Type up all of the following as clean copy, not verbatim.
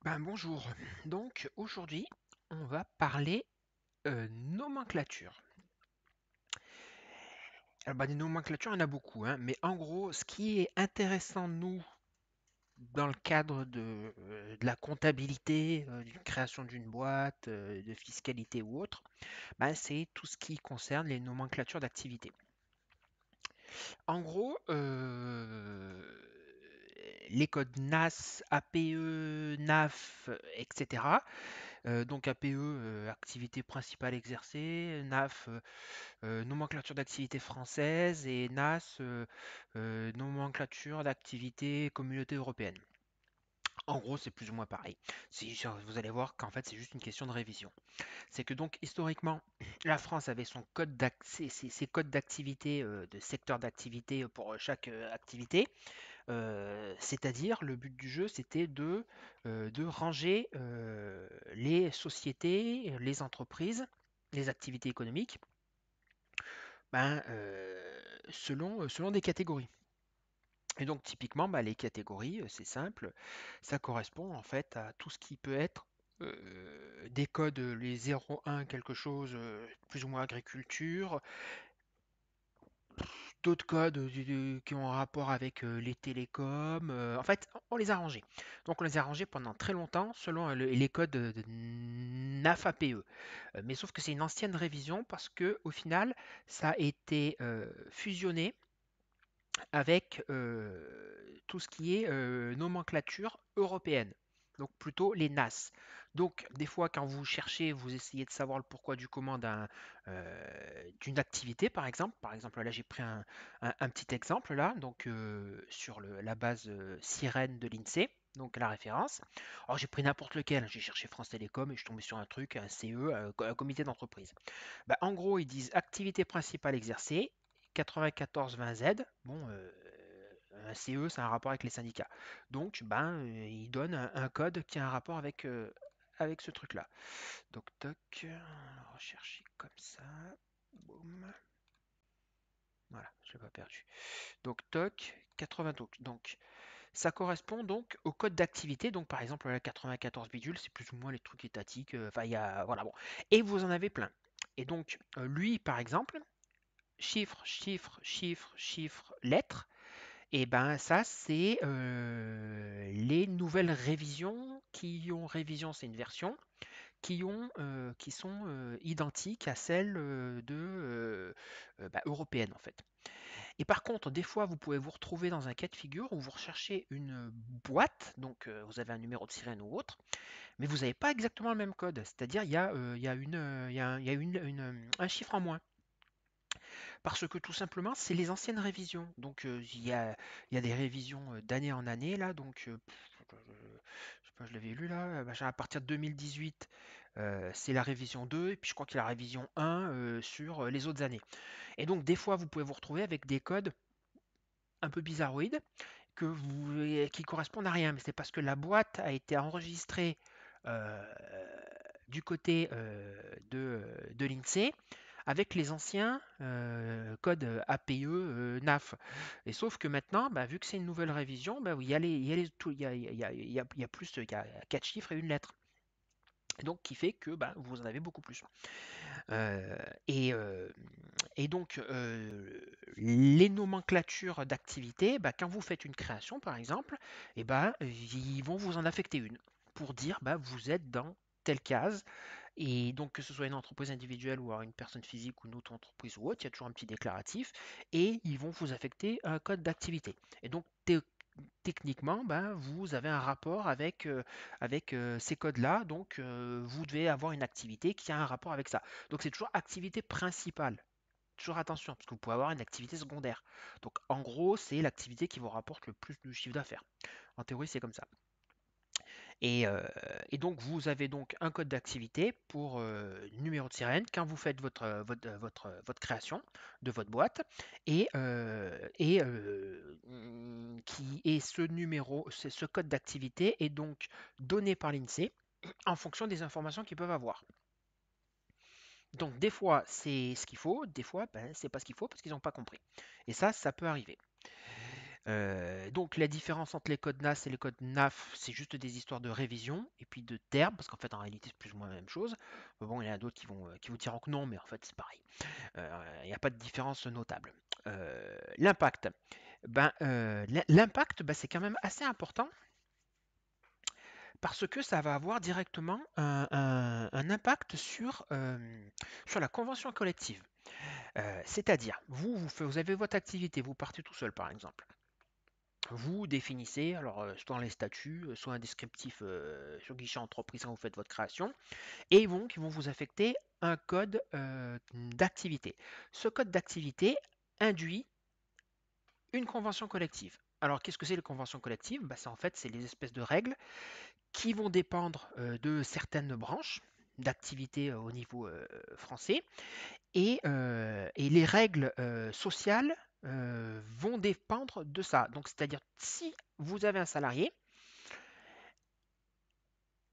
Bonjour. Donc aujourd'hui, on va parler nomenclature. Alors des nomenclatures, il y en a beaucoup, hein, mais en gros, ce qui est intéressant, nous, dans le cadre de la comptabilité, d'une création d'une boîte, de fiscalité ou autre, c'est tout ce qui concerne les nomenclatures d'activité. En gros, les codes NAS, APE, NAF, etc. Donc APE, activité principale exercée, NAF, nomenclature d'activité française, et NAS, nomenclature d'activité communauté européenne. En gros, c'est plus ou moins pareil. Vous allez voir qu'en fait, c'est juste une question de révision. C'est que donc, historiquement, la France avait son code ses codes d'activité, de secteur d'activité pour chaque activité. C'est-à-dire, le but du jeu, c'était de ranger les sociétés, les entreprises, les activités économiques, selon des catégories. Et donc typiquement, les catégories, c'est simple, ça correspond en fait à tout ce qui peut être des codes, les 0,1 quelque chose, plus ou moins agriculture, d'autres codes qui ont un rapport avec les télécoms. En fait, on les a rangés. Donc on les a rangés pendant très longtemps selon les codes de NAF-APE. Mais sauf que c'est une ancienne révision parce que au final, ça a été fusionné avec tout ce qui est nomenclature européenne. Donc plutôt les NAS. Donc des fois quand vous cherchez, vous essayez de savoir le pourquoi du comment d'une activité par exemple. Par exemple là j'ai pris un petit exemple là, donc sur la base sirène de l'INSEE. Donc la référence. Alors j'ai pris n'importe lequel, j'ai cherché France Télécom et je suis tombé sur un truc, un CE, un comité d'entreprise. En gros, ils disent activité principale exercée, 94-20Z. Bon, un CE, c'est un rapport avec les syndicats. Donc, ils donnent un code qui a un rapport avec ce truc-là. Donc, toc, on va rechercher comme ça. Boum. Voilà, je l'ai pas perdu. Donc, toc, 80 toc. Donc, ça correspond donc au code d'activité. Donc, par exemple, la 94 bidule, c'est plus ou moins les trucs étatiques. Enfin, il y a. Voilà, bon. Et vous en avez plein. Et donc, lui, par exemple, chiffre, chiffre, chiffre, chiffre, lettre, et ça c'est les nouvelles révisions qui ont révision, c'est une version, qui sont identiques à celles européennes en fait. Et par contre, des fois, vous pouvez vous retrouver dans un cas de figure où vous recherchez une boîte, donc vous avez un numéro de sirène ou autre, mais vous n'avez pas exactement le même code. C'est-à-dire, il y a un chiffre en moins. Parce que tout simplement, c'est les anciennes révisions. Donc il y a des révisions d'année en année là. Donc je sais pas, je l'avais lu là. À partir de 2018, c'est la révision 2 et puis je crois qu'il y a la révision 1 sur les autres années. Et donc des fois, vous pouvez vous retrouver avec des codes un peu bizarroïdes qui correspondent à rien. Mais c'est parce que la boîte a été enregistrée euh, du côté de l'INSEE avec les anciens codes APE NAF. Et sauf que maintenant, vu que c'est une nouvelle révision, oui, il y a plus, il y a 4 chiffres et une lettre. Donc, qui fait que vous en avez beaucoup plus. Euh, et, euh, et donc, les nomenclatures d'activités, quand vous faites une création, par exemple, ils vont vous en affecter une pour dire, vous êtes dans telle case. Et donc, que ce soit une entreprise individuelle ou alors une personne physique ou une autre entreprise ou autre, il y a toujours un petit déclaratif et ils vont vous affecter un code d'activité. Et donc, techniquement, vous avez un rapport avec ces codes-là. Donc, vous devez avoir une activité qui a un rapport avec ça. Donc, c'est toujours activité principale. Toujours attention, parce que vous pouvez avoir une activité secondaire. Donc, en gros, c'est l'activité qui vous rapporte le plus de chiffre d'affaires. En théorie, c'est comme ça. Et, euh, et donc, vous avez donc un code d'activité pour numéro de sirène quand vous faites votre création de votre boîte. Ce numéro, ce code d'activité est donc donné par l'INSEE en fonction des informations qu'ils peuvent avoir. Donc, des fois, c'est ce qu'il faut, des fois, c'est pas ce qu'il faut parce qu'ils n'ont pas compris. Et ça peut arriver. Donc la différence entre les codes NAS et les codes NAF, c'est juste des histoires de révision et puis de termes, parce qu'en fait en réalité c'est plus ou moins la même chose. Mais bon, il y en a d'autres qui vous diront que non, mais en fait c'est pareil. Il n'y a pas de différence notable. L'impact. L'impact, c'est quand même assez important parce que ça va avoir directement un impact sur la convention collective. C'est-à-dire, vous avez votre activité, vous partez tout seul par exemple. Vous définissez, alors soit dans les statuts, soit un descriptif sur guichet entreprise quand vous faites votre création, et donc ils vont vous affecter un code d'activité. Ce code d'activité induit une convention collective. Alors qu'est-ce que c'est les conventions collectives? En fait, c'est les espèces de règles qui vont dépendre de certaines branches d'activité au niveau français, et les règles sociales vont dépendre de ça. Donc, c'est-à-dire, si vous avez un salarié,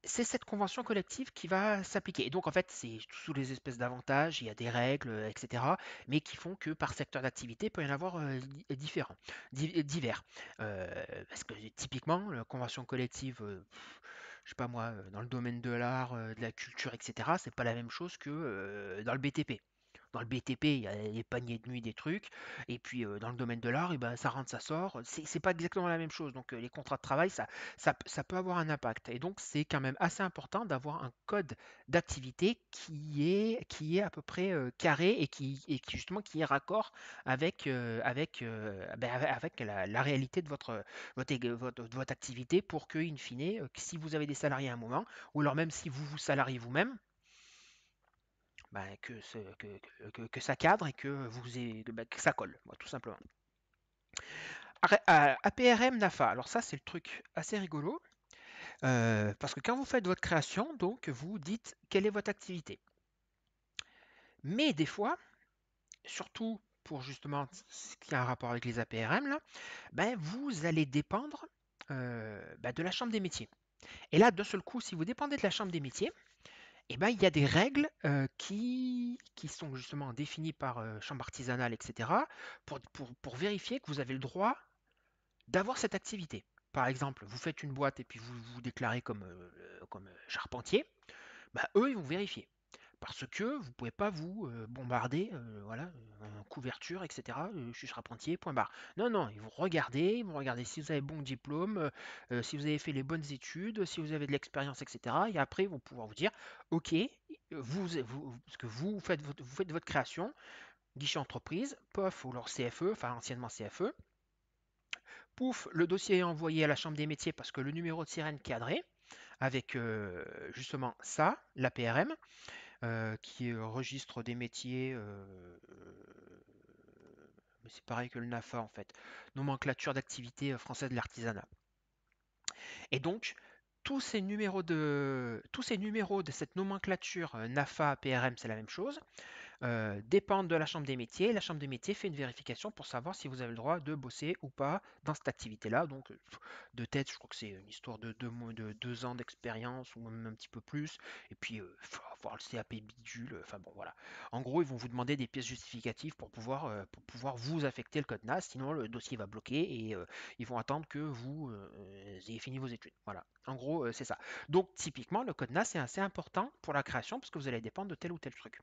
c'est cette convention collective qui va s'appliquer. Et donc, en fait, c'est sous les espèces d'avantages, il y a des règles, etc., mais qui font que par secteur d'activité, il peut y en avoir divers. Parce que typiquement, la convention collective, je sais pas moi, dans le domaine de l'art, de la culture, etc., c'est pas la même chose que dans le BTP. Dans le BTP, il y a les paniers de nuit, des trucs, et puis dans le domaine de l'art, et ben, ça rentre, ça sort. C'est pas exactement la même chose. Donc les contrats de travail, ça peut avoir un impact. Et donc c'est quand même assez important d'avoir un code d'activité qui est à peu près carré et qui justement qui est raccord avec la réalité de votre activité pour que, in fine, si vous avez des salariés à un moment, ou alors même si vous vous salariez vous-même, que ça cadre et que ça colle, moi, tout simplement. APRM NAFA, alors ça c'est le truc assez rigolo, parce que quand vous faites votre création, donc vous dites quelle est votre activité. Mais des fois, surtout pour justement ce qui a un rapport avec les APRM, là, vous allez dépendre de la chambre des métiers. Et là, d'un seul coup, si vous dépendez de la chambre des métiers, il y a des règles qui sont justement définies par chambre artisanale, etc., pour vérifier que vous avez le droit d'avoir cette activité. Par exemple, vous faites une boîte et puis vous vous déclarez comme charpentier, eux, ils vont vérifier. Parce que vous ne pouvez pas vous bombarder, voilà, en couverture, etc. Je suis charpentier, point barre. Non, non, ils vont regarder si vous avez bon diplôme, si vous avez fait les bonnes études, si vous avez de l'expérience, etc. Et après, ils vont pouvoir vous dire, ok, parce que vous faites votre création, guichet entreprise, POF ou leur CFE, enfin anciennement CFE, pouf, le dossier est envoyé à la chambre des métiers parce que le numéro de sirène cadré, avec justement ça, la PRM, qui est registre des métiers, mais c'est pareil que le NAFA en fait, nomenclature d'activité française de l'artisanat. Et donc, tous ces numéros de cette nomenclature NAFA, PRM, c'est la même chose, dépendent de la chambre des métiers. La chambre des métiers fait une vérification pour savoir si vous avez le droit de bosser ou pas dans cette activité-là. Donc, de tête, je crois que c'est une histoire de 2 ans d'expérience ou même un petit peu plus. Et puis, il faut avoir le CAP bidule. Enfin bon, voilà. En gros, ils vont vous demander des pièces justificatives pour pouvoir vous affecter le code NAS. Sinon, le dossier va bloquer et ils vont attendre que vous ayez fini vos études. Voilà. En gros, c'est ça. Donc, typiquement, le code NAS est assez important pour la création parce que vous allez dépendre de tel ou tel truc.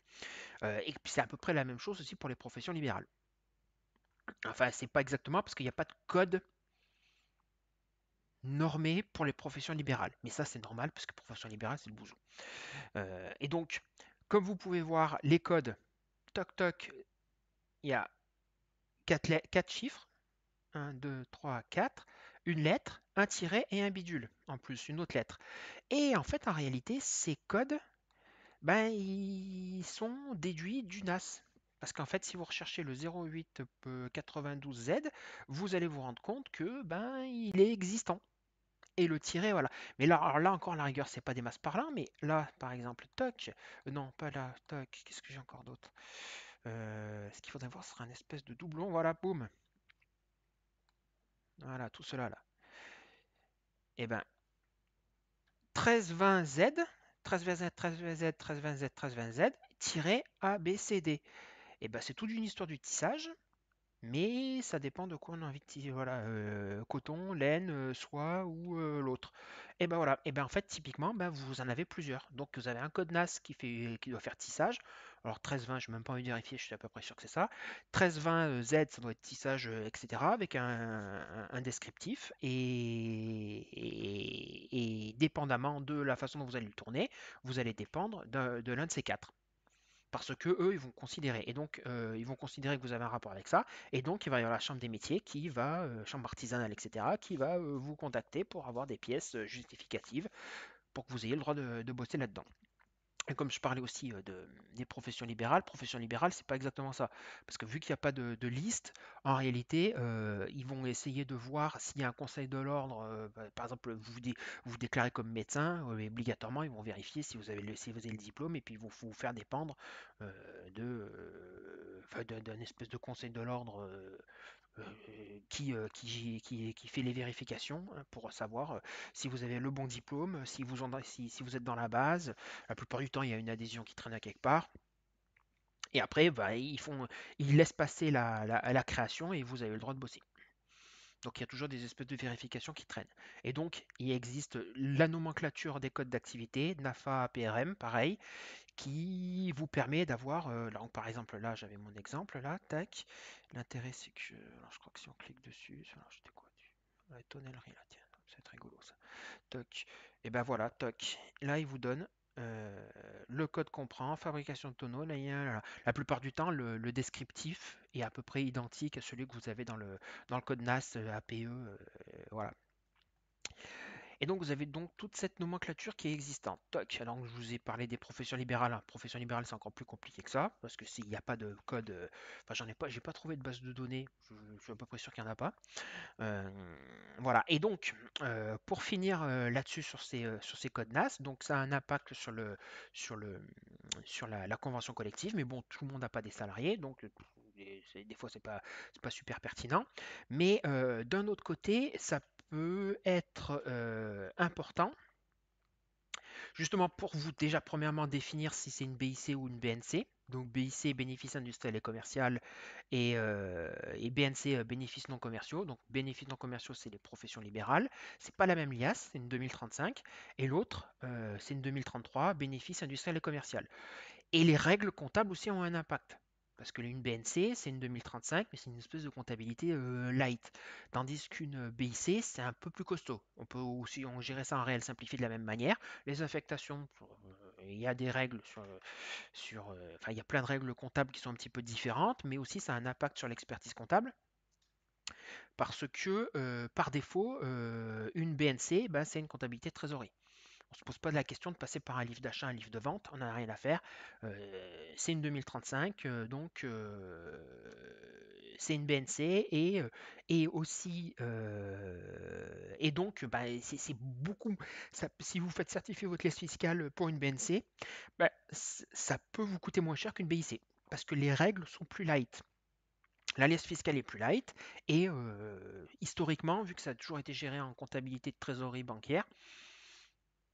Et puis c'est à peu près la même chose aussi pour les professions libérales. Enfin, c'est pas exactement parce qu'il n'y a pas de code normé pour les professions libérales. Mais ça, c'est normal parce que profession libérale, c'est le bousou. Et donc, comme vous pouvez voir, les codes, toc toc, il y a 4 chiffres. 1, 2, 3, 4. Une lettre, un tiret et un bidule. En plus, une autre lettre. Et en fait, en réalité, ces codes, ils sont déduits du NAS. Parce qu'en fait, si vous recherchez le 0892Z, vous allez vous rendre compte que il est existant. Et le tiret, voilà. Mais là, alors là encore, la rigueur, c'est pas des masses parlants, mais là, par exemple, toc, non, pas là, toc, qu'est-ce que j'ai encore d'autre? Ce qu'il faudrait voir, ce sera un espèce de doublon, voilà, boum. Voilà, tout cela là. Et ben, 1320Z, 1320Z, 1320Z, 1320Z, 1320Z, tiré A, B, C, D. Et ben, c'est toute une histoire du tissage. Mais ça dépend de quoi on a envie de tisser. Voilà, coton, laine, soie ou l'autre. Et ben voilà. Et ben en fait, typiquement, ben, vous en avez plusieurs. Donc vous avez un code NAS qui doit faire tissage. Alors 1320, je n'ai même pas envie de vérifier, je suis à peu près sûr que c'est ça. 1320 Z, ça doit être tissage, etc. Avec un descriptif. Et dépendamment de la façon dont vous allez le tourner, vous allez dépendre de l'un de ces quatre. Parce que eux, ils vont considérer. Et donc, ils vont considérer que vous avez un rapport avec ça. Et donc, il va y avoir la chambre des métiers qui va, chambre artisanale, etc., qui va vous contacter pour avoir des pièces justificatives pour que vous ayez le droit de bosser là-dedans. Et comme je parlais aussi des professions libérales, c'est pas exactement ça. Parce que vu qu'il n'y a pas de liste, en réalité, ils vont essayer de voir s'il y a un conseil de l'ordre. Par exemple, vous déclarez comme médecin, et obligatoirement, ils vont vérifier si vous avez le diplôme, et puis ils vont vous faire dépendre enfin, d'un espèce de conseil de l'ordre qui fait les vérifications hein, pour savoir si vous avez le bon diplôme, si vous êtes dans la base. La plupart du temps, il y a une adhésion qui traîne à quelque part. Et après, bah, ils laissent passer la création et vous avez le droit de bosser. Donc il y a toujours des espèces de vérifications qui traînent. Et donc il existe la nomenclature des codes d'activité, NAFA, PRM, pareil, qui vous permet d'avoir, par exemple là j'avais mon exemple là, tac, l'intérêt c'est que, alors je crois que si on clique dessus, alors j'étais quoi, la tonnellerie là, tiens, ça va être rigolo ça, toc, et ben voilà, toc, là il vous donne le code comprend, fabrication de tonneaux, là, la plupart du temps le descriptif est à peu près identique à celui que vous avez dans le code NAS, APE, voilà. Et donc vous avez donc toute cette nomenclature qui est existante. Toc. Alors je vous ai parlé des professions libérales. Profession libérale, c'est encore plus compliqué que ça, parce que s'il n'y a pas de code, enfin j'ai pas trouvé de base de données. Je suis à peu près sûr qu'il n'y en a pas. Euh, voilà. Et donc pour finir là-dessus sur ces codes NAS, donc ça a un impact sur le sur la convention collective, mais bon, tout le monde n'a pas des salariés, donc des fois c'est pas super pertinent. Mais d'un autre côté, ça peut être important, justement pour vous déjà premièrement définir si c'est une BIC ou une BNC. Donc BIC, bénéfices industriels et commercial, et BNC, bénéfices non commerciaux. Donc bénéfices non commerciaux, c'est les professions libérales. C'est pas la même liasse, c'est une 2035. Et l'autre, c'est une 2033, bénéfices industriels et commercial. Et les règles comptables aussi ont un impact. Parce que une BNC, c'est une 2035, mais c'est une espèce de comptabilité light. Tandis qu'une BIC, c'est un peu plus costaud. On peut aussi gérer ça en réel simplifié de la même manière. Les affectations, il y a des règles enfin, il y a plein de règles comptables qui sont un petit peu différentes, mais aussi ça a un impact sur l'expertise comptable. Parce que par défaut, une BNC, bah, c'est une comptabilité de trésorerie. On ne se pose pas de la question de passer par un livre d'achat, un livre de vente, on n'a rien à faire. C'est une 2035, donc c'est une BNC et aussi et donc bah, c'est beaucoup. Si vous faites certifier votre liasse fiscale pour une BNC, bah, ça peut vous coûter moins cher qu'une BIC parce que les règles sont plus light. La liasse fiscale est plus light et historiquement, vu que ça a toujours été géré en comptabilité de trésorerie bancaire,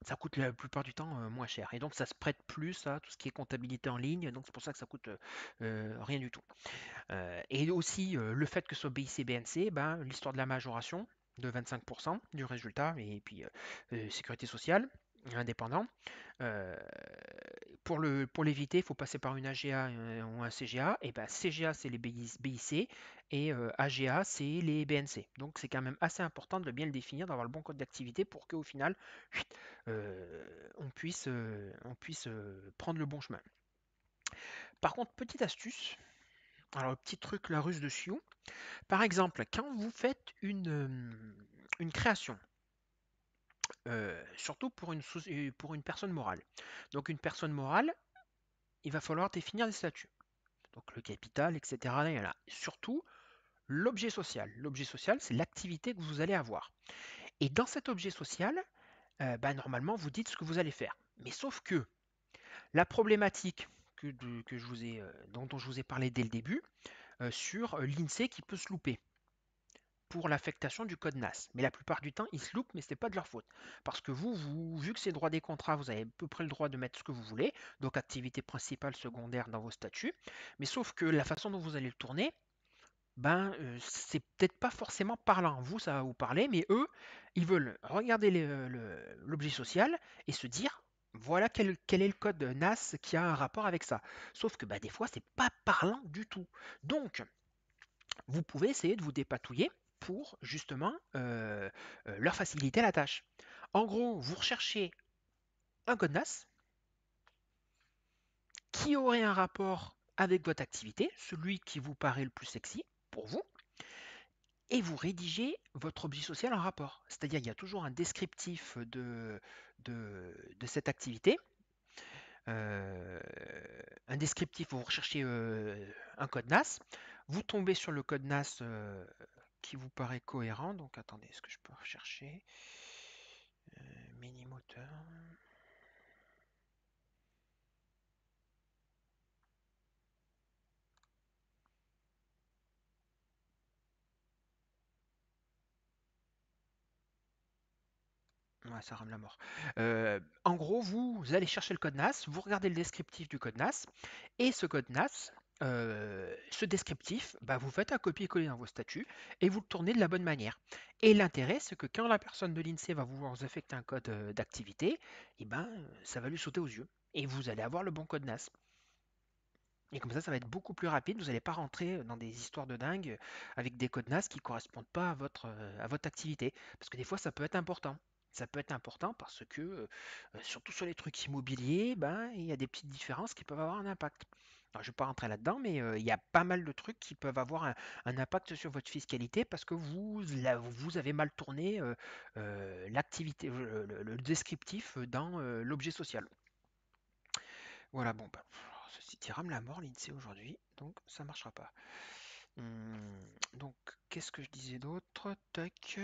ça coûte la plupart du temps moins cher. Et donc ça se prête plus à tout ce qui est comptabilité en ligne, donc c'est pour ça que ça coûte rien du tout. Et aussi le fait que ce soit BIC-BNC, ben, l'histoire de la majoration de 25% du résultat, et puis sécurité sociale, indépendant. Euh, pour l'éviter, il faut passer par une AGA ou un CGA. Et ben CGA, c'est les BIC et AGA, c'est les BNC. Donc c'est quand même assez important de bien le définir, d'avoir le bon code d'activité pour qu'au final, on puisse prendre le bon chemin. Par contre, petite astuce, alors le petit truc la ruse de Sioux, par exemple, quand vous faites une création, surtout pour une personne morale. Donc une personne morale, il va falloir définir des statuts. Donc le capital, etc. Et là. Surtout l'objet social. L'objet social, c'est l'activité que vous allez avoir. Et dans cet objet social, bah, normalement, vous dites ce que vous allez faire. Mais sauf que la problématique dont je vous ai parlé dès le début, sur l'INSEE qui peut se louper pour l'affectation du code NAS. Mais la plupart du temps, ils se loupent, mais ce n'est pas de leur faute. Parce que vu que c'est le droit des contrats, vous avez à peu près le droit de mettre ce que vous voulez, donc activité principale, secondaire dans vos statuts. Mais sauf que la façon dont vous allez le tourner, ben, c'est peut-être pas forcément parlant. Vous, ça va vous parler, mais eux, ils veulent regarder l'objet social et se dire, voilà quel est le code NAS qui a un rapport avec ça. Sauf que bah, des fois, c'est pas parlant du tout. Donc, vous pouvez essayer de vous dépatouiller pour justement leur faciliter la tâche. En gros, vous recherchez un code NAS qui aurait un rapport avec votre activité, celui qui vous paraît le plus sexy pour vous, et vous rédigez votre objet social en rapport. C'est-à-dire il y a toujours un descriptif de cette activité, euh, un descriptif, vous recherchez un code NAS, vous tombez sur le code NAS qui vous paraît cohérent, donc attendez, est-ce que je peux rechercher mini moteur. Ouais, ça rame la mort. En gros, vous allez chercher le code NAS, vous regardez le descriptif du code NAS, et ce code NAS, ce descriptif, bah, vous faites un copier-coller dans vos statuts et vous le tournez de la bonne manière. Et l'intérêt, c'est que quand la personne de l'INSEE va vouloir vous affecter un code d'activité, eh ben, ça va lui sauter aux yeux. Et vous allez avoir le bon code NAS. Et comme ça va être beaucoup plus rapide. Vous n'allez pas rentrer dans des histoires de dingue avec des codes NAS qui ne correspondent pas à votre activité. Parce que des fois, ça peut être important. Ça peut être important parce que, surtout sur les trucs immobiliers, ben, il y a des petites différences qui peuvent avoir un impact. Alors, je ne vais pas rentrer là-dedans, mais il y a pas mal de trucs qui peuvent avoir un impact sur votre fiscalité parce que vous avez mal tourné l'activité, le descriptif dans l'objet social. Voilà, bon, bah, ce site il rame la mort, l'INSEE aujourd'hui, donc ça marchera pas. Donc, qu'est-ce que je disais d'autre? Tac.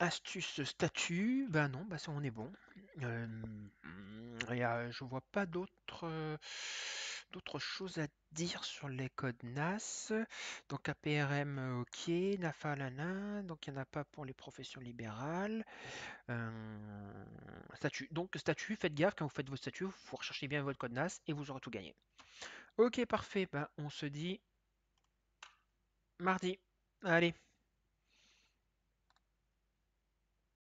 Astuce statut, ben non, bah ça on est bon. Je vois pas d'autres choses à dire sur les codes NAS. Donc APRM, ok, NAFA, lana, donc il n'y en a pas pour les professions libérales. Statut. Donc statut, faites gaffe quand vous faites vos statuts, vous recherchez bien votre code NAS et vous aurez tout gagné. Ok, parfait. Ben, on se dit mardi. Allez.